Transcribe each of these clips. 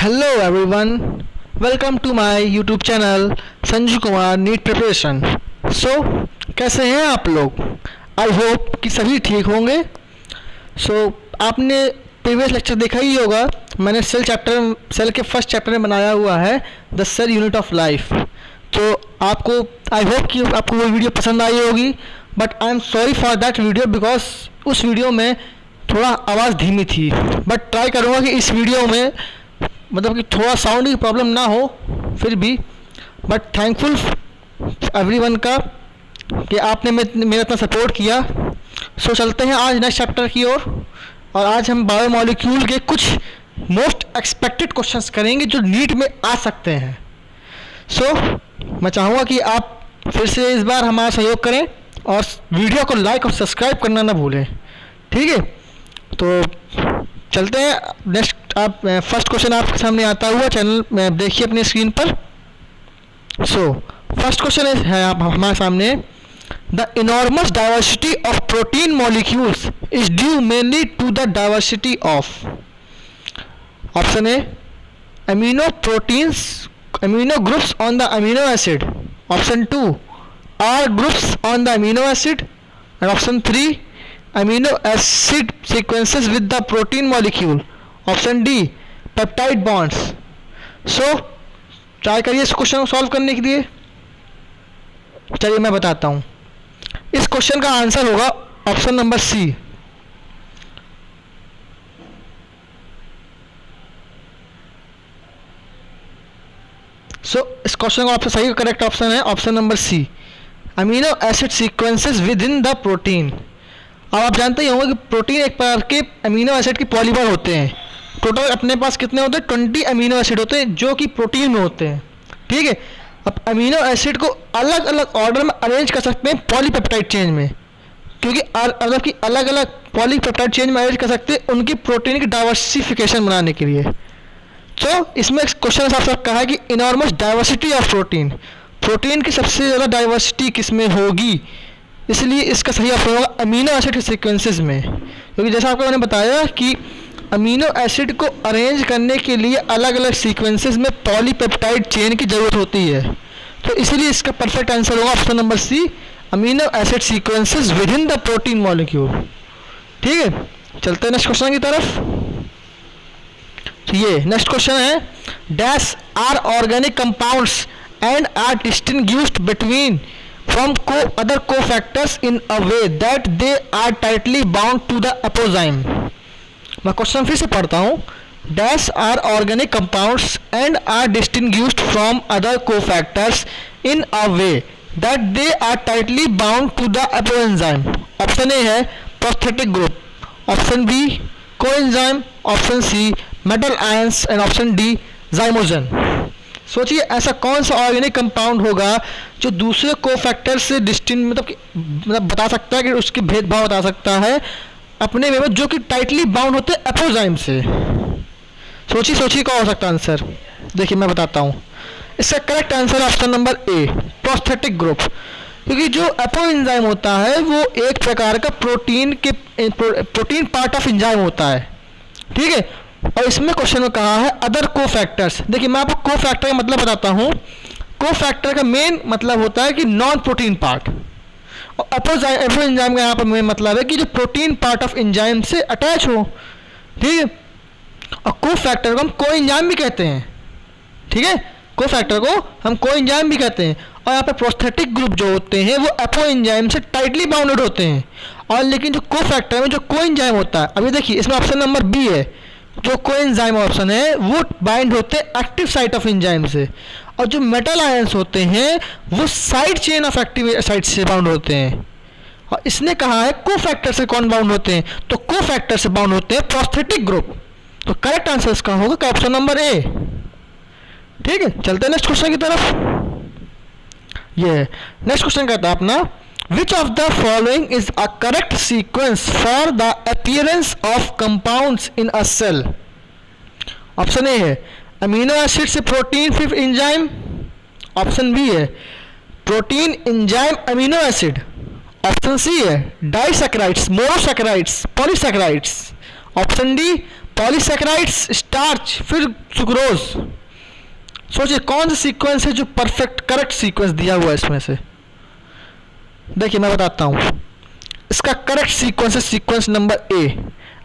Hello everyone, welcome to my YouTube channel Sanju Kumar NEET preparation. कैसे हैं आप लोग? आई होप कि सभी ठीक होंगे। आपने प्रीवियस लेक्चर देखा ही होगा। मैंने सेल के फर्स्ट चैप्टर में बनाया हुआ है the cell unit of life. तो आपको आई होप कि आपको वो वीडियो पसंद आई होगी, but I am sorry for that video because उस वीडियो में थोड़ा आवाज़ धीमी थी। बट ट्राई करूँगा कि इस वीडियो में मतलब कि थोड़ा साउंड की प्रॉब्लम ना हो फिर भी। बट थैंकफुल एवरीवन का कि आपने मेरा इतना सपोर्ट किया। चलते हैं आज नेक्स्ट चैप्टर की ओर। और आज हम बायोमोलिक्यूल के कुछ मोस्ट एक्सपेक्टेड क्वेश्चंस करेंगे जो नीट में आ सकते हैं। मैं चाहूँगा कि आप फिर से इस बार हमारा सहयोग करें और वीडियो को लाइक और सब्सक्राइब करना ना भूलें, ठीक है? तो चलते हैं नेक्स्ट। आप फर्स्ट क्वेश्चन आपके सामने आता हुआ चैनल में देखिए अपने स्क्रीन पर। फर्स्ट क्वेश्चन है आप हमारे सामने, the enormous diversity of protein molecules is due mainly to the diversity of. Option A, amino groups on the amino acid. Option 2, R groups on the amino acid. And option 3, amino acid sequences with the protein molecule. Option D, peptide bonds. Try करिए इस question को solve करने के लिए। चलिए मैं बताता हूँ। इस क्वेश्चन का आंसर होगा ऑप्शन नंबर सी। इस क्वेश्चन का ऑप्शन सही करेक्ट ऑप्शन है option number C, amino acid sequences within the protein. अब आप जानते ही होंगे कि प्रोटीन एक प्रकार के अमीनो एसिड के पॉलीमर होते हैं। टोटल अपने पास कितने होते हैं? 20 अमीनो एसिड होते हैं जो कि प्रोटीन में होते हैं, ठीक है? अब अमीनो एसिड को अलग अलग ऑर्डर में अरेंज कर सकते हैं पॉलीपेप्टाइड चेन में, क्योंकि मतलब कि अलग अलग पॉलीपेप्टाइड चेन में अरेंज कर सकते हैं उनकी प्रोटीन की डाइवर्सिफिकेशन बनाने के लिए। इसमें क्वेश्चन साफ साफ कहा है कि इनॉर्मस डाइवर्सिटी ऑफ प्रोटीन की सबसे ज़्यादा डाइवर्सिटी किस में होगी, इसलिए इसका सही ऑप्शन होगा अमीनो एसिड के सीक्वेंसेस में। क्योंकि जैसा आपको मैंने बताया कि अमीनो एसिड को अरेंज करने के लिए अलग अलग सीक्वेंसेस में पॉलीपेप्टाइड चेन की ज़रूरत होती है। तो इसीलिए इसका परफेक्ट आंसर होगा option number C, amino acid sequences within the protein molecule, ठीक है? चलते हैं नेक्स्ट क्वेश्चन की तरफ। ये नेक्स्ट क्वेश्चन है, dash are organic compounds and are distinguished between from other cofactors in a way that they are tightly bound to the apozyme। मैं question फिर से पढ़ता हूँ। Dash are organic compounds and are distinguished from other cofactors in a way that they are tightly bound to the apoenzyme. Option A है prosthetic group, option B coenzyme, option C metal ions and option D zymogen. सोचिए ऐसा कौन सा organic compound होगा जो दूसरे cofactor से मतलब बता सकता है कि उसके भेदभाव बता सकता है अपने में जो कि टाइटली बाउंड होते हैं एपोजाइम से। सोचिए क्या हो सकता है आंसर। देखिए मैं बताता हूँ। इसका करेक्ट आंसर ऑप्शन नंबर ए, प्रोस्थेटिक ग्रुप। क्योंकि जो एपोएंजाइम होता है वो एक प्रकार का प्रोटीन पार्ट ऑफ एंजाइम होता है, ठीक है? और इसमें क्वेश्चन में कहा है अदर कोफैक्टर्स। देखिए मैं आपको कोफैक्टर का मतलब बताता हूँ। कोफैक्टर का मेन मतलब होता है कि नॉन प्रोटीन पार्ट, और एपोएंजाइम का यहाँ पर मेन मतलब है कि जो प्रोटीन पार्ट ऑफ एंजाइम से अटैच हो, ठीक है? और कोफैक्टर को हम कोएंजाइम भी कहते हैं, ठीक है? कोफैक्टर को हम कोएंजाइम भी कहते हैं। और यहाँ पे प्रोस्थेटिक ग्रुप जो होते हैं वो एपोएंजाइम से टाइटली बाउंडेड होते हैं। और लेकिन जो कोफैक्टर में जो कोएंजाइम होता है, अभी देखिए इसमें ऑप्शन नंबर बी है, जो कोएंजाइम ऑप्शन है वो बाइंड होते हैं एक्टिव साइट ऑफ एंजाइम से। और जो मेटल आयंस होते हैं वो side chain of active site से बाउंड होते हैं। और इसने कहा है कोफैक्टर से कौन बाउंड होते हैं, तो कोफैक्टर से बाउंड होते हैं प्रोस्थेटिक ग्रुप। तो करेक्ट आंसर इसका होगा ऑप्शन नंबर ए, ठीक है? चलते हैं नेक्स्ट क्वेश्चन की तरफ। ये नेक्स्ट क्वेश्चन कहता है अपना, which of the following is a correct sequence for the appearance of compounds in a cell। Option A है अमीनो एसिड से प्रोटीन फिर एंजाइम, ऑप्शन बी है protein enzyme amino acid, option C है disaccharides, monosaccharides, polysaccharides, option D polysaccharides, starch, फिर sucrose. सोचिए कौन सा sequence है जो परफेक्ट करेक्ट सीक्वेंस दिया हुआ है इसमें से। देखिए मैं बताता हूँ, इसका करेक्ट सीक्वेंस है sequence number A,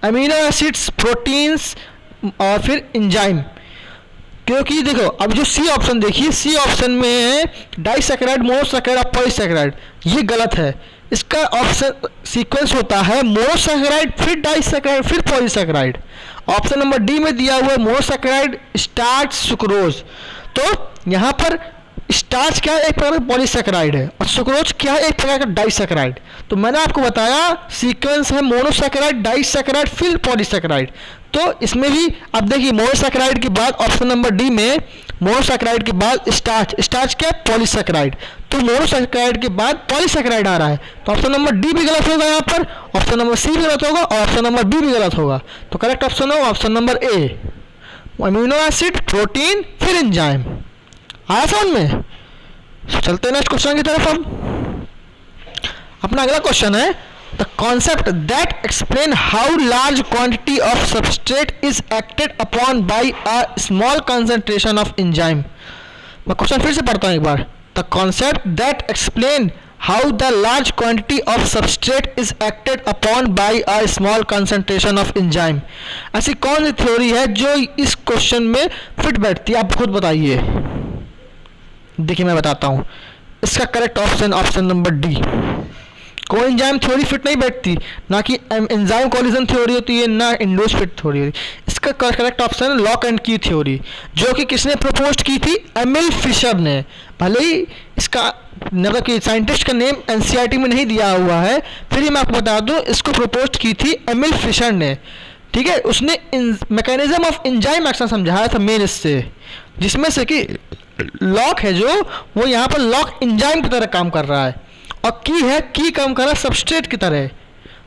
amino acids, proteins और फिर एंजाइम। क्योंकि देखो अब जो सी ऑप्शन देखिए, सी ऑप्शन में है डाइसैकेराइड, मोनोसैकेराइड और पॉलीसैकेराइड, ये गलत है। इसका ऑप्शन सीक्वेंस होता है मोनोसैकेराइड, फिर डाइसैकेराइड, फिर पॉलीसैकेराइड। ऑप्शन नंबर डी में दिया हुआ है मोनोसैकेराइड, स्टार्च, सुक्रोज। तो यहाँ पर स्टार्च क्या है, एक प्रकार का पॉलीसैकेराइड है, और सुक्रोज क्या है, एक प्रकार का डाइसैकेराइड। तो मैंने आपको बताया सीक्वेंस है मोनोसैकेराइड, डाइसैकेराइड, फिर पॉलीसैकेराइड। तो इसमें भी अब देखिए मोनोसैकेराइड के बाद ऑप्शन नंबर डी में मोनोसैकेराइड के बाद स्टार्च, स्टार्च क्या है, पॉलीसैकेराइड। तो मोनोसैकेराइड के बाद पॉलीसैकेराइड आ रहा है, तो ऑप्शन नंबर डी भी गलत होगा यहाँ पर, ऑप्शन नंबर सी भी गलत होगा और ऑप्शन नंबर बी भी गलत होगा। तो करेक्ट ऑप्शन होगा ऑप्शन नंबर ए, अमीनो एसिड, प्रोटीन, फिर एंजाइम। आया समझ में? चलते हैं नेक्स्ट क्वेश्चन की तरफ। अब अपना अगला क्वेश्चन है the concept that explain how large quantity of substrate is acted upon by a small concentration of enzyme. मैं क्वेश्चन फिर से पढ़ता हूं एक बार। The concept that explain how the large quantity of substrate is acted upon by a small concentration of enzyme. ऐसी कौन सी theory है जो इस क्वेश्चन में फिट बैठती है, आप खुद बताइए। देखिए मैं बताता हूं, इसका correct option option number D, coenzyme theory fit नहीं बैठती, ना कि एंजाइम कोलिजन थ्योरी होती है, ना इंडोज फिट थ्योरी होती है। इसका करेक्ट ऑप्शन है लॉक एंड की थ्योरी, जो कि किसने प्रपोज की थी, एमिल फिशर ने। भले ही इसका मतलब कि साइंटिस्ट का नेम एनसीईआरटी में नहीं दिया हुआ है, फिर मैं आपको बता दूं इसको प्रपोज की थी एमिल फिशर ने। ठीक है, उसने मैकेनिज्म ऑफ एंजाइम एक्शन समझाया था मेन इससे, जिसमें से कि लॉक है जो वो यहाँ पर लॉक एंजाइम की तरह काम कर रहा है, और की है की काम कर रहा है सबस्ट्रेट की तरह।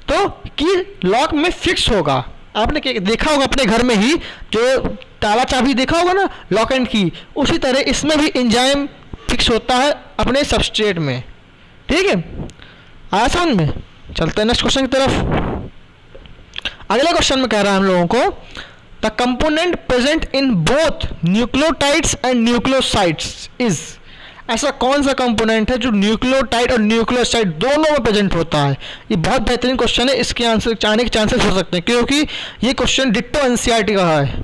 तो की लॉक में फिक्स होगा। आपने देखा होगा अपने घर में ही, जो ताला चाबी देखा होगा ना, लॉक एंड की, उसी तरह इसमें भी एंजाइम फिक्स होता है अपने सबस्ट्रेट में। ठीक है, आया समझ में? चलते हैं नेक्स्ट क्वेश्चन की तरफ। अगला क्वेश्चन में कह रहा है हम लोगों को the component present in both nucleotides and nucleosides is. ऐसा कौन सा कंपोनेंट है जो न्यूक्लियोटाइड और न्यूक्लियोसाइड दोनों में प्रेजेंट होता है? ये बहुत बेहतरीन क्वेश्चन है, इसके आंसर आने के चांसेस हो सकते हैं, क्योंकि ये क्वेश्चन डिट्टो एनसीईआरटी का है।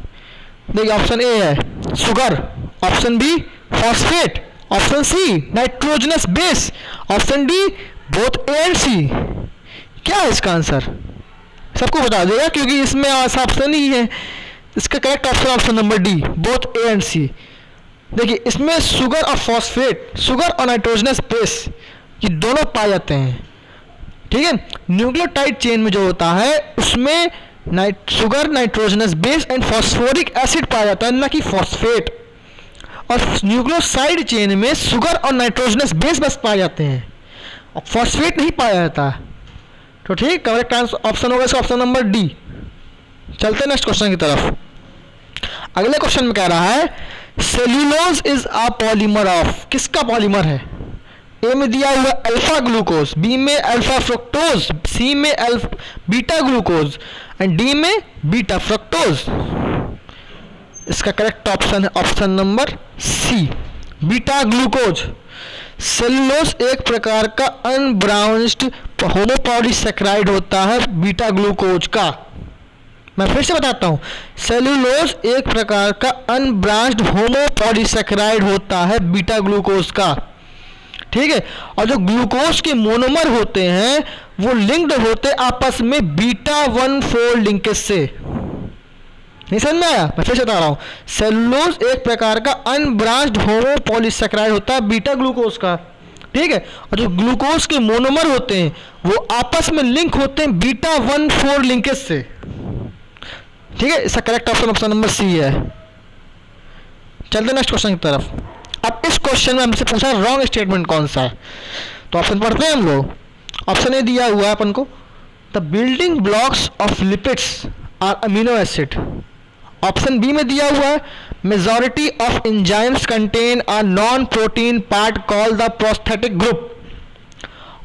देखिए ऑप्शन ए है sugar, option B phosphate, option C nitrogenous base, option D both A and C. क्या है इसका आंसर? सबको बता देगा क्योंकि इसमें ऐसा ऑप्शन ही है। इसका correct option option number D, both A and C. देखिए इसमें शुगर और फॉस्फेट, शुगर और नाइट्रोजनस बेस, ये दोनों पाए जाते हैं। ठीक है, न्यूक्लियोटाइड चेन में जो होता है उसमें sugar, nitrogenous base and phosphoric acid पाया जाता है, ना कि फॉस्फेट। और न्यूक्लियोसाइड चेन में शुगर और नाइट्रोजनस बेस बस पाए जाते हैं, और फॉस्फेट नहीं पाया जाता। तो ठीक, करेक्ट ऑप्शन होगा इसका ऑप्शन नंबर डी। चलते हैं नेक्स्ट क्वेश्चन की तरफ। अगले क्वेश्चन में कह रहा है cellulose is a polymer of. किसका पॉलीमर है? ए में दिया हुआ अल्फा ग्लूकोज, बी में अल्फा फ्रुक्टोज, सी में बीटा ग्लूकोज एंड डी में बीटा फ्रुक्टोज। इसका करेक्ट ऑप्शन है option number C, beta glucose. Cellulose एक प्रकार का अनब्राउन्ड होमोपॉलीसैकेराइड होता है बीटा ग्लूकोज का। मैं फिर से बताता हूं, सेल्यूलोज एक प्रकार का अनब्रांच्ड होमोपॉलीसैकेराइड होता है बीटा ग्लूकोज का। ठीक है, और जो ग्लूकोज के मोनोमर होते हैं वो लिंक्ड होते आपस में बीटा 1,4 लिंकेज से। नहीं समझ में आया? मैं फिर से बता रहा हूं, सेल्यूलोज एक प्रकार का अनब्रांच्ड होमोपॉलीसैकेराइड होता है बीटा ग्लूकोज का। ठीक है, और जो ग्लूकोज के मोनोमर होते हैं वो आपस में लिंक होते हैं बीटा 1,4 लिंकेज से। ठीक है, इसका correct option option number C है। चलते नेक्स्ट क्वेश्चन की तरफ। अब इस क्वेश्चन में हमसे पूछा रॉन्ग स्टेटमेंट कौन सा है, तो ऑप्शन पढ़ते हैं हम लोग। ऑप्शन ए दिया हुआ है अपन को, the building blocks of lipids are amino acid. Option B में दिया हुआ है majority of enzymes contain a non protein part called the prosthetic group.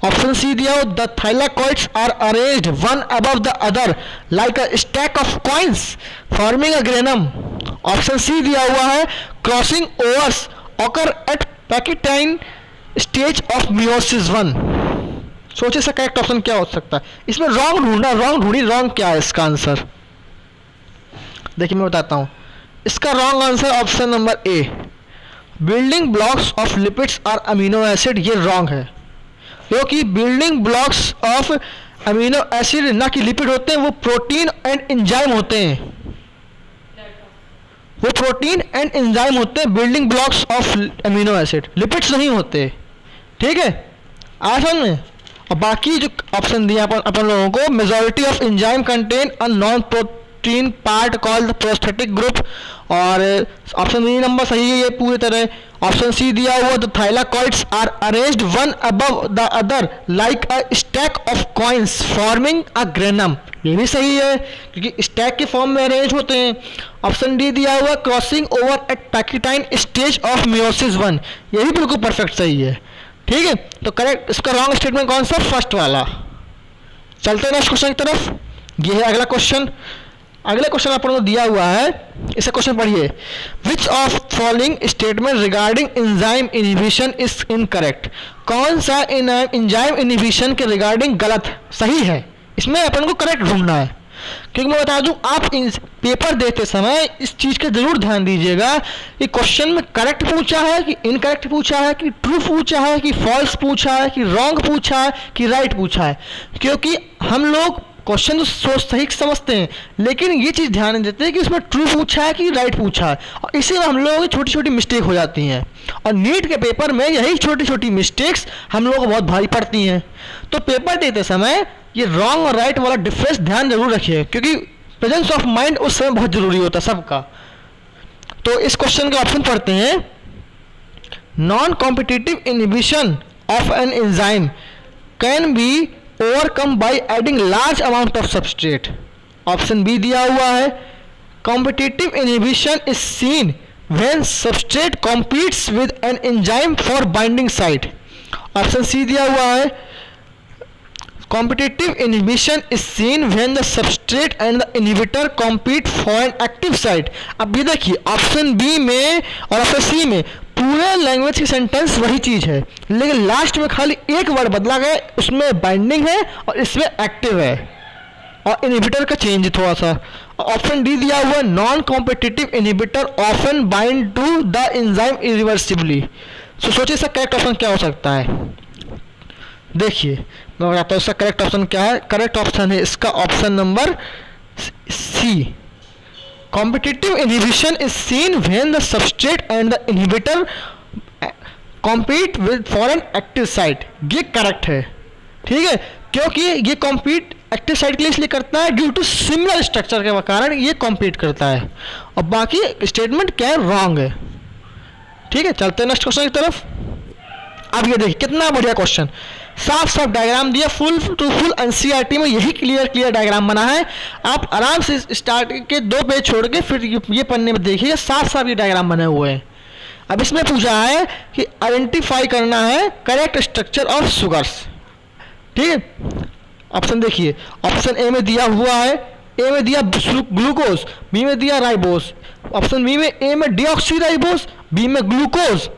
Option C दिया हो the thylakoids are arranged one above the other like a stack of coins forming a granum. Option C दिया हुआ है crossing overs occur at pachytene stage of meiosis one. सोचिए इसका correct option क्या हो सकता है। इसमें रॉन्ग ढूंढना, रॉन्ग ढूंढी, रॉन्ग क्या है इसका आंसर। देखिए मैं बताता हूँ, इसका wrong answer option number A, building blocks of lipids are amino acid. ये रॉन्ग है, क्योंकि building blocks of amino acid ना कि लिपिड होते हैं, वो प्रोटीन एंड एंजाइम होते हैं। वो प्रोटीन एंड एंजाइम होते हैं building blocks of amino acid, lipids नहीं होते। ठीक है, आ समझ में। और बाकी जो ऑप्शन दिया अपन लोगों को, majority of enzyme contain a non protein part called prosthetic group, और ऑप्शन बी नंबर सही है ये पूरी तरह। ऑप्शन सी दिया हुआ the thylakoids are arranged one above the other like a stack of coins forming a granum, ये भी सही है क्योंकि स्टैक के फॉर्म में अरेंज होते हैं। ऑप्शन डी दिया हुआ crossing over at pachytene stage of meiosis one, ये भी बिल्कुल परफेक्ट सही है। ठीक है, तो करेक्ट इसका रॉन्ग स्टेटमेंट कौन सा, फर्स्ट वाला। चलते हैं नेक्स्ट क्वेश्चन की तरफ। ये है अगला क्वेश्चन। अगला क्वेश्चन अपन को दिया हुआ है, इसे क्वेश्चन पढ़िए। Which of following statement regarding enzyme inhibition is incorrect. कौन सा एंजाइम इनहिबिशन के रिगार्डिंग गलत सही है, इसमें अपन को करेक्ट ढूंढना है। क्योंकि मैं बता दूं, आप पेपर देते समय इस चीज़ का जरूर ध्यान दीजिएगा कि क्वेश्चन में करेक्ट पूछा है कि इनकरेक्ट पूछा है, कि ट्रू पूछा है कि फॉल्स पूछा है, कि रॉन्ग पूछा है कि राइट पूछा है। क्योंकि हम लोग क्वेश्चन तो सही समझते हैं, लेकिन ये चीज़ ध्यान नहीं देते हैं कि उसमें ट्रू पूछा है कि राइट पूछा है, और इसी में हम लोगों की छोटी छोटी मिस्टेक हो जाती हैं। और नीट के पेपर में यही छोटी छोटी मिस्टेक्स हम लोगों को बहुत भारी पड़ती हैं। तो पेपर देते समय ये रॉन्ग और राइट वाला डिफरेंस ध्यान जरूर रखिए, क्योंकि प्रेजेंस ऑफ माइंड उस समय बहुत जरूरी होता है सबका। तो इस क्वेश्चन के ऑप्शन पढ़ते हैं। Non competitive inhibition of an enzyme can be overcome by adding large amount of substrate. Option B दिया हुआ है competitive inhibition is seen when substrate competes with an enzyme for binding site. Option C दिया हुआ है competitive inhibition is seen when the substrate and the inhibitor compete for an active site। अब ये देखिए option B में और option C में पूरे लैंग्वेज की सेंटेंस वही चीज़ है, लेकिन लास्ट में खाली एक वर्ड बदला गया, उसमें बाइंडिंग है और इसमें एक्टिव है, और इनहिबिटर का चेंज थोड़ा सा। ऑप्शन डी दिया हुआ non competitive inhibitor often bind to the enzyme irreversibly. So सोचिए इसका करेक्ट ऑप्शन क्या हो सकता है। देखिए मैं बताता हूँ इसका करेक्ट ऑप्शन क्या है। करेक्ट ऑप्शन है इसका option number C, competitive inhibition is seen when the substrate and the inhibitor compete with for an active site. ये करेक्ट है, ठीक है, क्योंकि ये कॉम्पीट एक्टिव साइट के लिए इसलिए करता है ड्यू टू सिमिलर स्ट्रक्चर के कारण ये कॉम्पीट करता है, और बाकी स्टेटमेंट क्या है, रॉन्ग है। ठीक है, चलते हैं नेक्स्ट क्वेश्चन की तरफ। अब ये देखिए कितना बढ़िया क्वेश्चन, साफ साफ डायग्राम दिया, फुल टू फुल एनसीईआरटी में यही क्लियर डायग्राम बना है। आप आराम से स्टार्ट के 2 पेज छोड़ के फिर ये पन्ने में देखिए, साफ साफ ये डायग्राम बने हुए हैं। अब इसमें पूछा है कि आइडेंटिफाई करना है करेक्ट स्ट्रक्चर ऑफ शुगर्स। ठीक है, ऑप्शन देखिए, ऑप्शन ए में दिया हुआ है, ए में दिया ग्लूकोज, बी में दिया राइबोस, ऑप्शन बी में ए में डीऑक्सीराइबोस, बी में ग्लूकोज,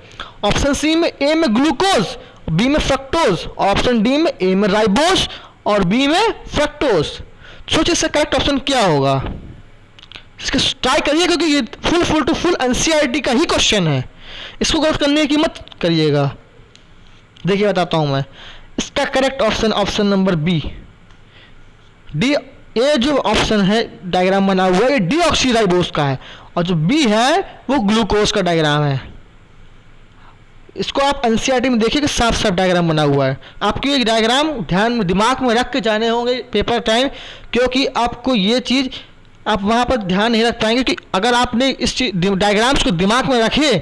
ऑप्शन सी में ए में ग्लूकोज, बी में फ्रक्टोज, ऑप्शन डी में ए में राइबोस और बी में फ्रक्टोज। सोचिए इसका करेक्ट ऑप्शन क्या होगा, इसका ट्राई करिए, क्योंकि ये फुल टू फुल एनसीईआरटी का ही क्वेश्चन है, इसको गलत करने की मत करिएगा। देखिए बताता हूं मैं, इसका correct option option number B, D. ये जो ऑप्शन है डायग्राम बना हुआ है ये डीऑक्सीराइबोस का है, और जो बी है वो ग्लूकोज का डायग्राम है। इसको आप एनसीईआरटी में देखिए कि साफ साफ डायग्राम बना हुआ है। आपको ये डायग्राम दिमाग में रख के जाने होंगे पेपर टाइम, क्योंकि आपको ये चीज़ आप वहाँ पर ध्यान नहीं रख पाएंगे कि अगर आपने इस डायग्राम्स को दिमाग में रखे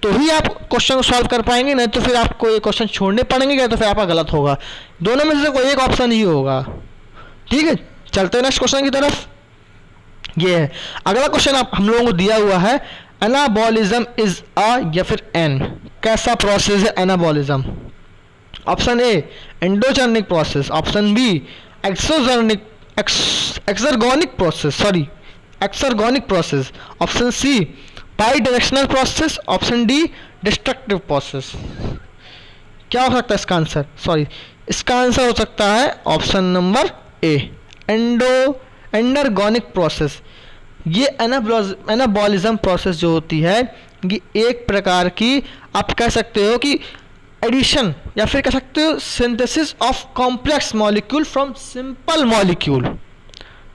तो ही आप क्वेश्चन को सॉल्व कर पाएंगे, नहीं तो फिर आपको ये क्वेश्चन छोड़ने पड़ेंगे, या तो फिर आपका गलत होगा। दोनों में से कोई एक ऑप्शन ही होगा। ठीक है, चलते हैं नेक्स्ट क्वेश्चन की तरफ। ये है अगला क्वेश्चन आप हम लोगों को दिया हुआ है, एनाबॉलिज्म इज अ या फिर एन, कैसा प्रोसेस है anabolism. Option A endogenic process, option B exogenic exergonic process, sorry exergonic process, option C bidirectional process, option D destructive process. क्या हो सकता है इसका आंसर? सॉरी, इसका आंसर हो सकता है ऑप्शन नंबर ए एंडरगोनिक प्रोसेस। ये एनाबॉलिज्म प्रोसेस जो होती है ये एक प्रकार की आप कह सकते हो कि एडिशन या फिर कह सकते हो synthesis of complex molecule from simple molecule.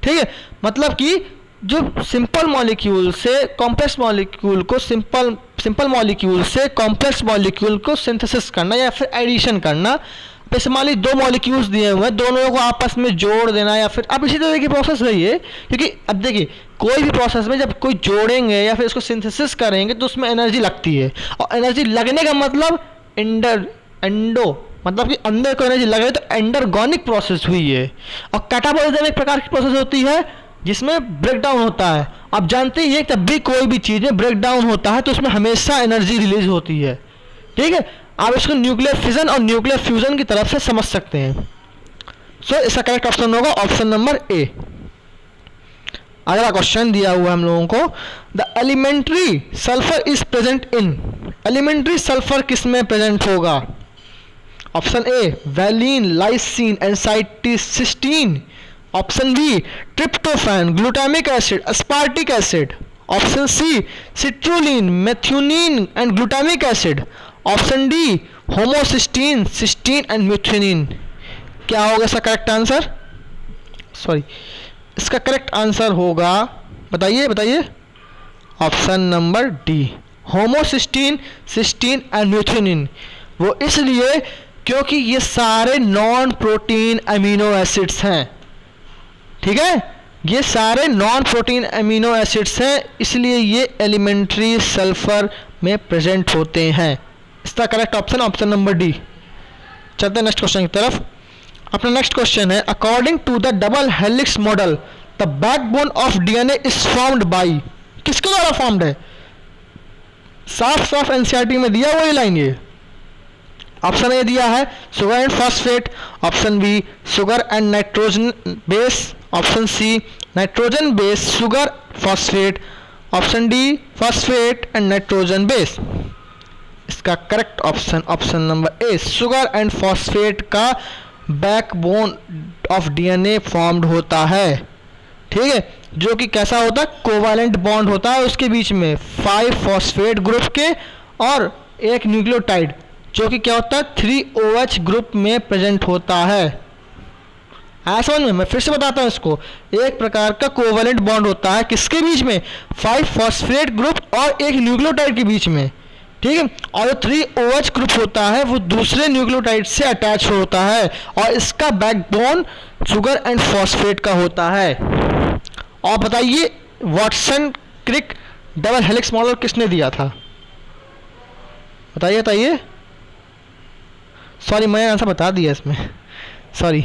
ठीक है, मतलब कि जो सिंपल मॉलिक्यूल से कॉम्प्लेक्स मॉलिक्यूल को सिंपल मॉलिक्यूल से कॉम्प्लेक्स मॉलिक्यूल को सिंथेसिस करना या फिर एडिशन करना। जैसे मान लीजिए दो मॉलिक्यूल्स दिए हुए हैं, दोनों को आपस में जोड़ देना या फिर अब इसी तरह की प्रोसेस रही है, क्योंकि अब देखिए कोई भी प्रोसेस में जब कोई जोड़ेंगे या फिर उसको सिंथेसिस करेंगे तो उसमें एनर्जी लगती है, और एनर्जी लगने का मतलब एंडो मतलब कि अंदर को एनर्जी लग रही है, तो एंडरगोनिक प्रोसेस हुई है। और कैटाबॉलिज्म एक प्रकार की प्रोसेस होती है जिसमें ब्रेकडाउन होता है। आप जानते ही हैं जब भी कोई भी चीज़ में ब्रेकडाउन होता है तो उसमें हमेशा एनर्जी रिलीज होती है। ठीक है, आप इसको न्यूक्लियर फिजन और न्यूक्लियर फ्यूजन की तरफ से समझ सकते हैं। सो इसका करेक्ट ऑप्शन होगा ऑप्शन नंबर ए। अगला क्वेश्चन दिया हुआ हम लोगों को, the elementary sulphur is present in, elementary sulphur किस में प्रेजेंट होगा? Option A valine, lysine, N acetylcysteine, option B tryptophan, glutamic acid, aspartic acid, option C citrulline, methionine and glutamic acid, option D homocysteine, cysteine and methionine. क्या होगा इसका correct answer? Sorry, इसका correct answer होगा, बताइए बताइए, option number D homocysteine, cysteine and methionine. वो इसलिए क्योंकि ये सारे नॉन प्रोटीन अमीनो एसिड्स हैं। ठीक है, ये सारे नॉन प्रोटीन अमीनो एसिड्स हैं, इसलिए ये एलिमेंट्री सल्फर में प्रेजेंट होते हैं। इसका correct option option number D. चलते हैं नेक्स्ट क्वेश्चन की तरफ। अपना नेक्स्ट क्वेश्चन है, according to the double helix model the backbone of DNA is formed by, किसके द्वारा फॉर्म्ड है? साफ साफ एनसीईआरटी में दिया हुआ ये लाइन। ये ऑप्शन ए दिया है sugar and phosphate, option B sugar and nitrogen base, option C nitrogen base sugar phosphate, option D phosphate and nitrogen base. इसका correct option option number A sugar and phosphate का backbone of DNA formed होता है। ठीक है, जो कि कैसा होता है? कोवैलेंट बॉन्ड होता है उसके बीच में 5 फॉस्फेट ग्रुप के और एक न्यूक्लियोटाइड जो कि क्या होता है 3OH ग्रुप में प्रेजेंट होता है। समझ में? मैं फिर से बताता हूँ इसको, एक प्रकार का कोवैलेंट बॉन्ड होता है किसके बीच में? 5 फॉस्फेट ग्रुप और एक न्यूक्लियोटाइड के बीच में। ठीक है, और 3OH ग्रुप होता है वो दूसरे न्यूक्लियोटाइड से अटैच होता है और इसका बैकबोन शुगर एंड फॉस्फेट का होता है। और बताइए Watson Crick double helix model किसने दिया था? बताइए बताइए। सॉरी, मैंने आंसर बता दिया इसमें, सॉरी।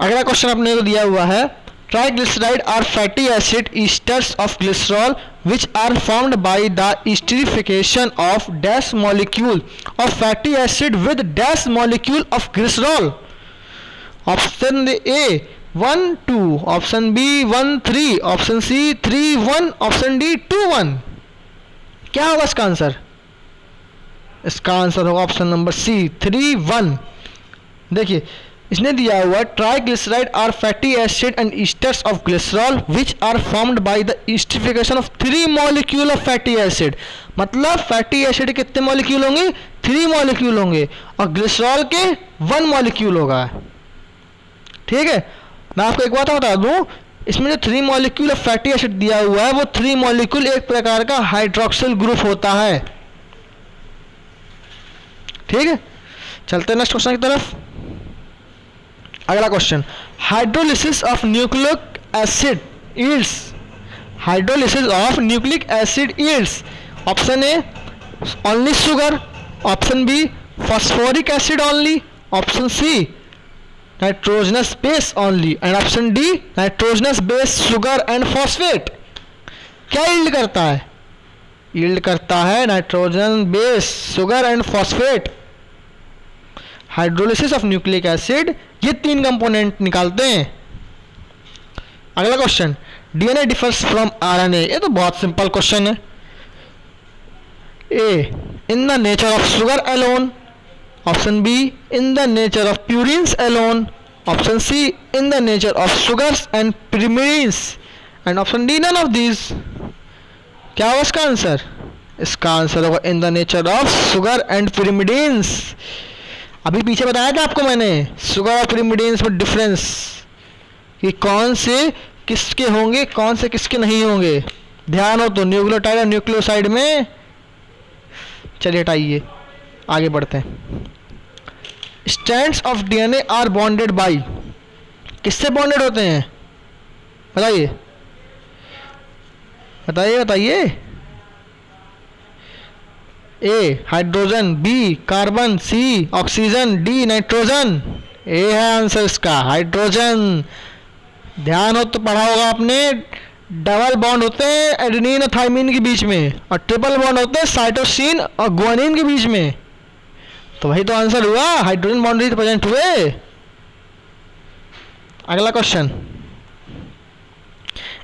अगला क्वेश्चन अपने को दिया हुआ है, triglyceride are fatty acid esters of glycerol which are formed by the esterification of dash molecule of fatty acid with dash molecule of glycerol. Option A 1 2, option B 1 3, option C 3 1, option D 2 1। क्या होगा इसका answer? इसका answer होगा option number सी 3 1। देखिए इसने दिया हुआ triglyceride are fatty acid and esters of glycerol which are formed by the esterification of 3 molecule of fatty acid. मतलब फैटी एसिड के कितने मॉलिक्यूल होंगे? 3 मॉलिक्यूल होंगे और ग्लिसरॉल के 1 मॉलिक्यूल होगा। ठीक है, मैं आपको एक बात बता दूं, इसमें जो 3 मॉलिक्यूल ऑफ फैटी एसिड दिया हुआ है वो 3 मॉलिक्यूल एक प्रकार का हाइड्रोक्सिल ग्रुप होता है। ठीक है, चलते हैं नेक्स्ट क्वेश्चन की तरफ। अगला question, hydrolysis of nucleic acid yields, hydrolysis of nucleic acid yields option A only sugar, option B phosphoric acid only, option C nitrogenous base only and option D nitrogenous base sugar and phosphate. क्या yield करता है? Yield करता है nitrogen base sugar and phosphate. Hydrolysis of nucleic acid, ये 3 component निकालते हैं। अगला question, DNA differs from RNA, ये तो बहुत सिंपल क्वेश्चन है। ए, in the nature of sugar alone, option B in the nature of purines alone, option C in the nature of sugars and pyrimidines, and option D none of these. क्या होगा इसका answer? इसका answer होगा in the nature of sugar and pyrimidines। अभी पीछे बताया था आपको मैंने शुगर और pyrimidines में डिफरेंस, कि कौन से किसके होंगे, कौन से किसके नहीं होंगे। ध्यान हो तो न्यूक्लियोटाइड और न्यूक्लियोसाइड में। चलिए हटाइए, आगे बढ़ते हैं। Strands of DNA are bonded by, किससे बॉन्डेड होते हैं? बताइए बताइए बताइए। A hydrogen, B carbon, C oxygen, D nitrogen. A है आंसर इसका, हाइड्रोजन। ध्यान हो तो पढ़ा होगा आपने, डबल बॉन्ड होते हैं एडेनिन और थाइमिन के बीच में, और ट्रिपल बॉन्ड होते हैं साइटोसिन और गुआनिन के बीच में। तो वही तो आंसर हुआ, हाइड्रोजन बॉन्ड प्रेजेंट हुए। अगला question,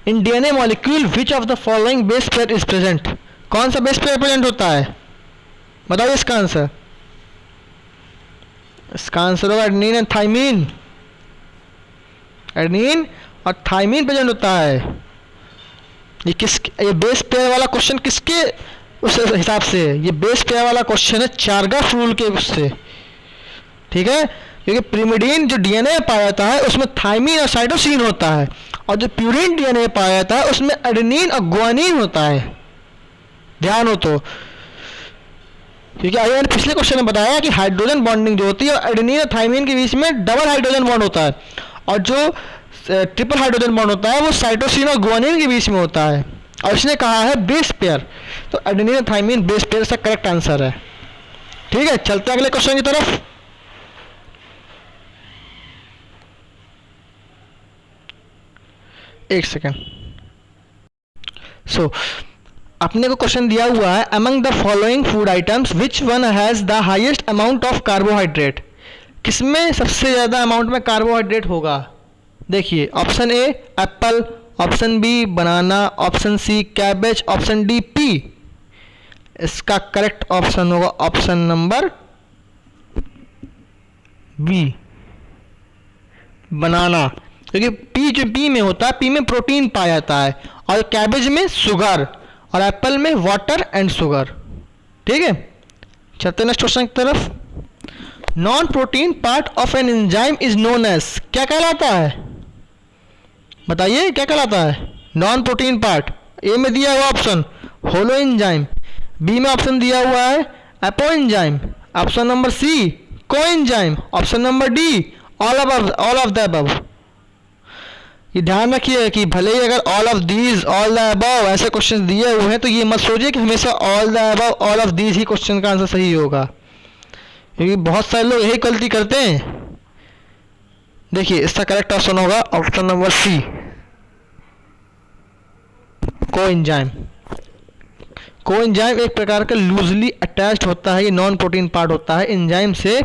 in DNA molecule which of the following base pair is present, कौन सा बेस पेयर प्रेजेंट होता है? बताइए इसका आंसर। इसका आंसर होगा एडेनिन एंड थाइमिन। एडेनिन और थाइमिन प्रेजेंट होता है। ये बेस पेयर वाला क्वेश्चन किसके उस हिसाब से? ये बेस पेयर वाला क्वेश्चन है चारगाफ रूल के उससे, ठीक है। क्योंकि pyrimidine जो डीएनए पाया जाता है उसमें थाइमिन और साइटोसिन होता है, और जो प्यूरिन डीएनए पाया जाता है उसमें एडेनिन और गुआनिन होता है। ध्यान हो तो, क्योंकि आगे मैंने पिछले क्वेश्चन में बताया कि हाइड्रोजन बॉन्डिंग जो होती है एडेनिन और थाइमिन के बीच में डबल हाइड्रोजन बॉन्ड होता है, और जो ट्रिपल हाइड्रोजन बॉन्ड होता है वो साइटोसिन और गुआनिन के बीच में होता है। और इसने कहा है बेस पेयर, तो एडेनिन और थाइमिन बेस पेयर इसका करेक्ट आंसर है। ठीक है, चलते हैं अगले क्वेश्चन की तरफ। एक सेकेंड। सो अपने को क्वेश्चन दिया हुआ है, among the following food items which one has the highest amount of carbohydrate, किसमें सबसे ज्यादा अमाउंट में कार्बोहाइड्रेट होगा? देखिए, option A apple, option B banana, option C cabbage, option D pea. इसका करेक्ट ऑप्शन होगा ऑप्शन नंबर बी, बनाना। क्योंकि pea में होता है, पी में प्रोटीन पाया जाता है, और कैबेज में शुगर, और एप्पल में वाटर एंड शुगर। ठीक है, चलते नेक्स्ट क्वेश्चन की तरफ। Non protein part of an enzyme is known as, क्या कहलाता है? बताइए क्या कहलाता है नॉन प्रोटीन पार्ट? ए में दिया हुआ ऑप्शन होलो एंजाइम, बी में ऑप्शन दिया हुआ है apoenzyme, option number C coenzyme, option number D all of the above. ये ध्यान रखिए कि भले ही अगर all of these, all the above ऐसे क्वेश्चन दिए हुए हैं तो ये मत सोचिए कि हमेशा all the above, all of these ही क्वेश्चन का आंसर सही होगा, क्योंकि बहुत सारे लोग यही गलती करते हैं। देखिए, इसका करेक्ट ऑप्शन होगा option number C coenzyme. Coenzyme एक प्रकार का लूजली अटैच्ड होता है, ये नॉन प्रोटीन पार्ट होता है, एंजाइम से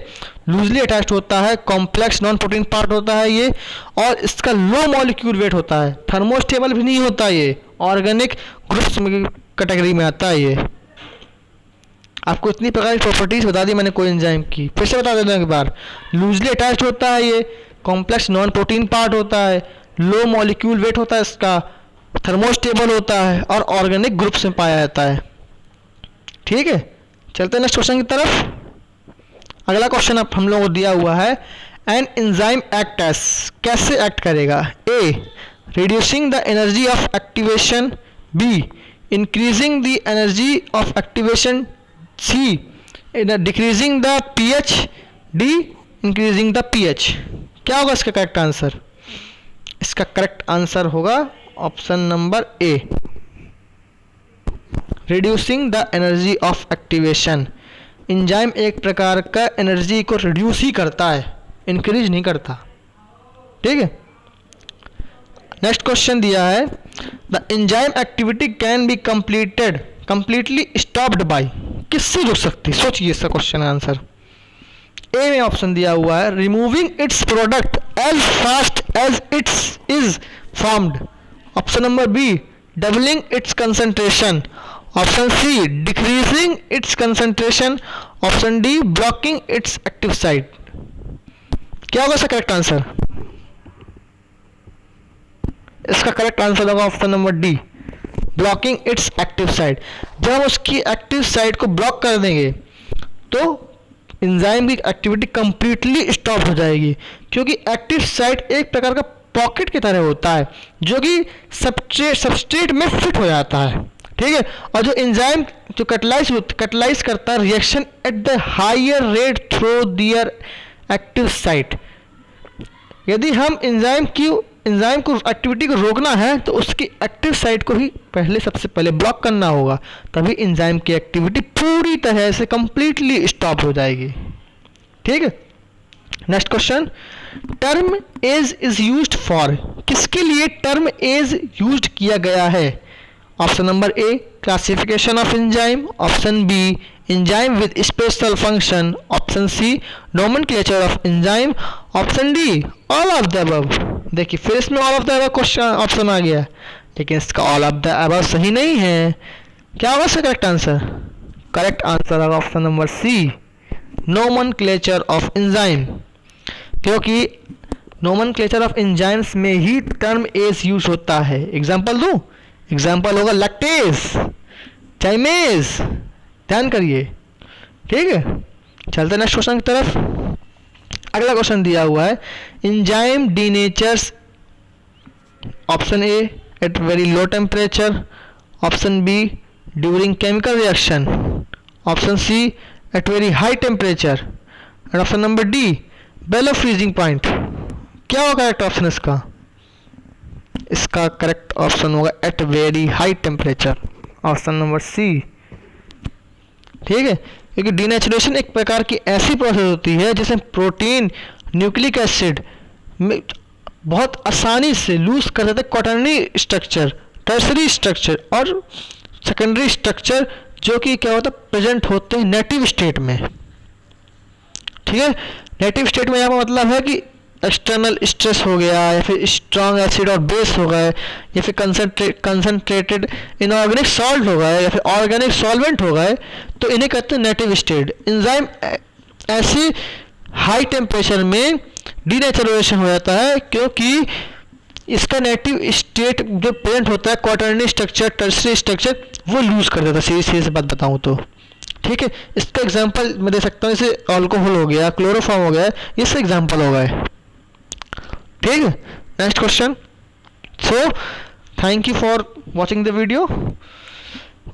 लूजली अटैच्ड होता है, कॉम्प्लेक्स नॉन प्रोटीन पार्ट होता है ये, और इसका लो मॉलिक्यूल वेट होता है, थर्मोस्टेबल भी नहीं होता, ये ऑर्गेनिक ग्रुप्स कैटेगरी में आता है। ये आपको इतनी प्रकार की प्रॉपर्टीज बता दी मैंने कोएंजाइम की, फिर से बता देना एक बार। लूजली अटैच्ड होता है ये, कॉम्प्लेक्स नॉन प्रोटीन पार्ट होता है, लो मॉलिक्यूल वेट होता है इसका, थर्मोस्टेबल होता है, और ऑर्गेनिक ग्रुप्स में पाया जाता है। ठीक है, चलते हैं नेक्स्ट क्वेश्चन की तरफ। अगला क्वेश्चन अब हम लोगों को दिया हुआ है, एन एंजाइम एक्ट एज, कैसे एक्ट करेगा? A reducing the energy of activation, B increasing the energy of activation, C decreasing the pH, D increasing the pH. क्या होगा इसका करेक्ट आंसर? इसका करेक्ट आंसर होगा option number A, reducing the energy of activation. Enzyme एक प्रकार का energy को reduce ही करता है, इंक्रीज नहीं करता। ठीक है, नेक्स्ट क्वेश्चन दिया है, the enzyme activity can be completely stopped bye, किससे रुक सकती? सोचिए इसका क्वेश्चन आंसर। ए में ऑप्शन दिया हुआ है removing its product as fast as its is formed. Option number B doubling its concentration. Option C decreasing its concentration. Option D blocking its active site. क्या होगा इसका करेक्ट आंसर? इसका correct answer होगा option number D blocking its active site. जब हम उसकी active site को block कर देंगे तो एंजाइम की एक्टिविटी कंप्लीटली स्टॉप हो जाएगी, क्योंकि एक्टिव साइट एक प्रकार का पॉकेट की तरह होता है जो कि सबस्ट्रेट में फिट हो जाता है, ठीक है। और जो एंजाइम जो कैटलाइज करता है reaction at the higher rate through their active site. यदि हम एंजाइम को एक्टिविटी को रोकना है तो उसकी एक्टिव साइट को ही सबसे पहले ब्लॉक करना होगा, तभी एंजाइम की एक्टिविटी पूरी तरह से कंप्लीटली स्टॉप हो जाएगी, ठीक है। Next question, term EC is used for. किसके लिए टर्म एज यूज्ड किया गया है? Option number A classification of enzyme. Option B enzyme with special function. Option C nomenclature of enzyme. Option D all of the above. देखिए फिर इसमें all of the above question option आ गया, लेकिन इसका ऑल ऑफ द अबव सही नहीं है। क्या होगा इसका करेक्ट आंसर? करेक्ट आंसर होगा option number C nomenclature of enzyme, क्योंकि नोमेनक्लेचर ऑफ एंजाइम्स में ही टर्म एज यूज होता है। एग्जांपल दूं? एग्जाम्पल होगा लैक्टेज, चाइमेज। ध्यान करिए, ठीक है। चलते नेक्स्ट क्वेश्चन की तरफ। अगला क्वेश्चन दिया हुआ है enzyme denatures. Option A at very low temperature. Option B during chemical reaction. Option C at very high temperature. And option number D below freezing point. क्या होगा करेक्ट ऑप्शन इसका? इसका करेक्ट ऑप्शन होगा at very high temperature, option number C, ठीक है। क्योंकि denaturation एक प्रकार की ऐसी प्रोसेस होती है जिसमें प्रोटीन न्यूक्लिक एसिड में बहुत आसानी से लूज कर देते हैं क्वाटरनरी स्ट्रक्चर, टर्सरी स्ट्रक्चर और सेकेंडरी स्ट्रक्चर, जो कि क्या होता है प्रेजेंट होते हैं नेटिव स्टेट में, ठीक है। नेटिव स्टेट में यहाँ का मतलब है कि एक्सटर्नल स्ट्रेस हो गया, या फिर स्ट्रॉन्ग एसिड और बेस हो गए, या फिर कंसनट्रेटेड इनऑर्गेनिक सॉल्ट हो गए, या फिर ऑर्गेनिक सॉल्वेंट हो गए, तो इन्हें कहते हैं नेटिव स्टेट। एंजाइम ऐसी हाई टेम्परेचर में डीनेचुरेशन हो जाता है, क्योंकि इसका नेटिव स्टेट जो प्रेजेंट होता है क्वाटरनरी स्ट्रक्चर, टर्सरी स्ट्रक्चर, वो लूज कर देता है। सीधी सी बात बताऊँ तो, ठीक है। इसका एग्जाम्पल मैं दे सकता हूँ, जैसे अल्कोहल हो गया, क्लोरोफॉर्म हो गया, इससे एग्जाम्पल हो गए, ठीक है। Next question. So thank you for watching the video,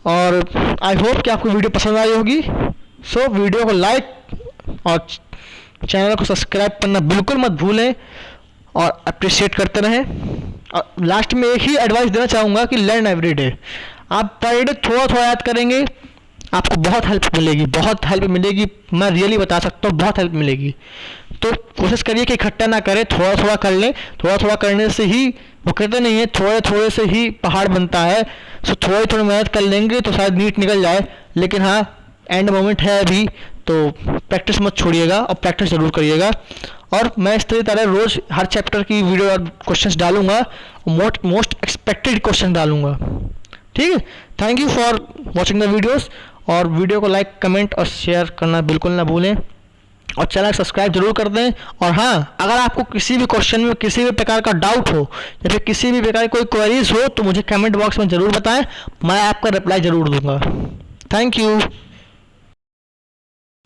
और आई होप कि आपको वीडियो पसंद आई होगी। सो वीडियो को लाइक और चैनल को सब्सक्राइब करना बिल्कुल मत भूलें, और अप्रिशिएट करते रहें। और लास्ट में एक ही एडवाइस देना चाहूँगा कि लर्न एवरी डे। आप पर डे थोड़ा थोड़ा याद करेंगे, आपको बहुत हेल्प मिलेगी, बहुत हेल्प मिलेगी। मैं रियली बता सकता हूँ, बहुत हेल्प मिलेगी। तो कोशिश करिए कि इकट्ठा ना करें, थोड़ा थोड़ा कर लें। थोड़ा थोड़ा करने से ही, वो कहते नहीं है थोड़े थोड़े से ही पहाड़ बनता है। सो थोड़ी थोड़ी मेहनत कर लेंगे तो शायद नीट निकल जाए, लेकिन हाँ एंड मोमेंट है अभी, तो प्रैक्टिस मत छोड़िएगा और प्रैक्टिस ज़रूर करिएगा। और मैं इस तरह रोज़ हर चैप्टर की वीडियो और क्वेश्चंस डालूंगा, मोस्ट एक्सपेक्टेड क्वेश्चन डालूंगा, ठीक है। Thank you for watching the videos, और वीडियो को लाइक, कमेंट और शेयर करना बिल्कुल ना भूलें, और चैनल सब्सक्राइब जरूर कर दें। और हाँ, अगर आपको किसी भी क्वेश्चन में किसी भी प्रकार का डाउट हो, या फिर किसी भी प्रकार की कोई क्वेरीज हो, तो मुझे कमेंट बॉक्स में ज़रूर बताएं, मैं आपका रिप्लाई ज़रूर दूंगा। Thank you.